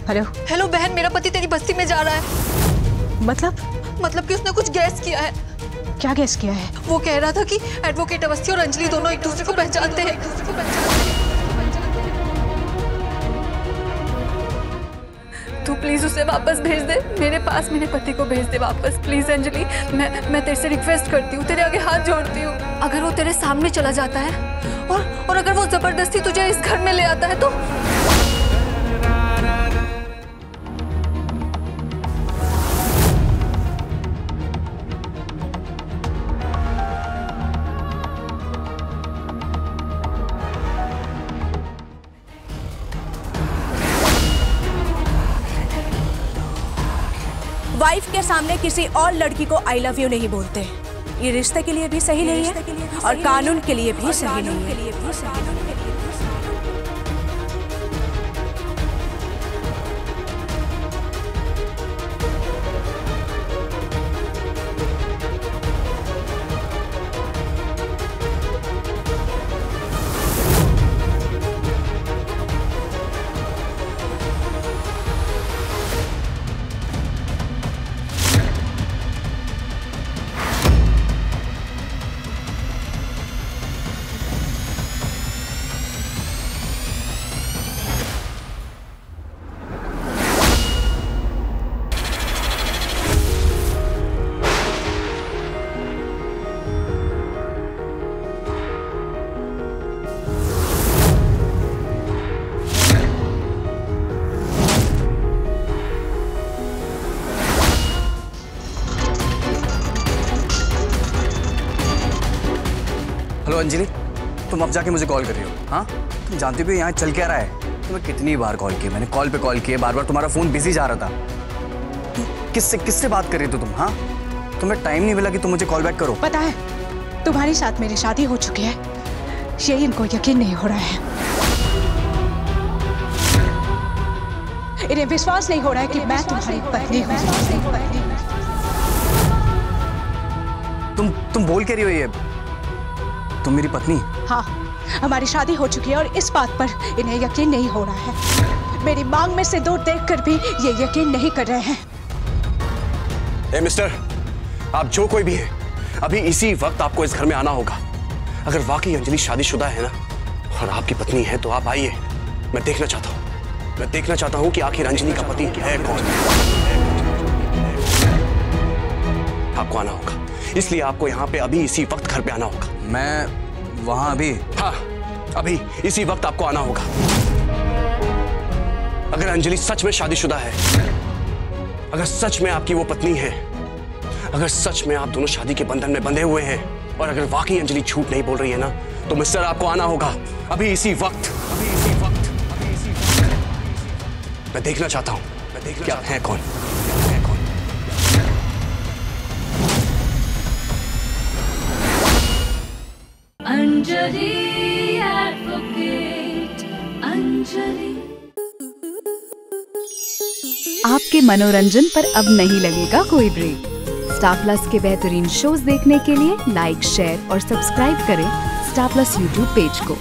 Hello. Hello बहन, मेरा पति तेरी बस्ती में जा रहा है। मतलब कि उसने कुछ गैस किया है। क्या गैस किया है? वो कह रहा था कि एडवोकेट अवस्थी और अंजलि दोनों एक दूसरे को पहचानते हैं। तू प्लीज उसे वापस भेज दे मेरे पास, मेरे पति को भेज दे वापस प्लीज अंजलि। मैं तेरे से रिक्वेस्ट करती हूँ, तेरे आगे हाथ जोड़ती हूँ। अगर वो तेरे सामने चला जाता है और अगर वो जबरदस्ती तुझे इस घर में ले आता है तो वाइफ के सामने किसी और लड़की को आई लव यू नहीं बोलते। ये रिश्ते के लिए भी सही नहीं है और कानून के लिए भी सही नहीं है। हेलो अंजलि, तुम अब जाके मुझे कॉल कर रही हो? हाँ, तुम जानती हो यहाँ चल क्या रहा है? तुम्हें कितनी बार कॉल किया मैंने, कॉल पे कॉल किए, बार बार तुम्हारा फोन बिजी जा रहा था। किससे बात कर रही थी तुम? हाँ, तुम्हें टाइम नहीं मिला कि तुम मुझे कॉल बैक करो? पता है तुम्हारे साथ मेरी शादी हो चुकी है, ये इनको यकीन नहीं हो रहा है। इन्हें विश्वास नहीं हो रहा है कि मैं तुम्हारी पत्नी हूँ। तुम बोल के रही हो ये? तुम मेरी पत्नी? हाँ, हमारी शादी हो चुकी है और इस बात पर इन्हें यकीन नहीं हो रहा है। मेरी मांग में से दूर देखकर भी ये यकीन नहीं कर रहे हैं। ए मिस्टर, आप जो कोई भी है, अभी इसी वक्त आपको इस घर में आना होगा। अगर वाकई अंजलि शादीशुदा है ना और आपकी पत्नी है तो आप आइए। मैं देखना चाहता हूँ कि आखिर अंजलि का पति है कौन। आपको आना होगा, इसलिए आपको यहाँ पे अभी इसी वक्त घर पे आना होगा। मैं वहां अभी? हाँ, अभी इसी वक्त आपको आना होगा। अगर अंजलि सच में शादीशुदा है, अगर सच में आपकी वो पत्नी है, अगर सच में आप दोनों शादी के बंधन में बंधे हुए हैं और अगर वाकई अंजलि झूठ नहीं बोल रही है ना, तो मिस्टर आपको आना होगा अभी इसी वक्त। मैं देखना चाहता हूं कि आप हैं कौन। अंजलि एडवोकेट, अंजलि। आपके मनोरंजन पर अब नहीं लगेगा कोई ब्रेक। स्टार प्लस के बेहतरीन शोज देखने के लिए लाइक, शेयर और सब्सक्राइब करें स्टार प्लस यूट्यूब पेज को।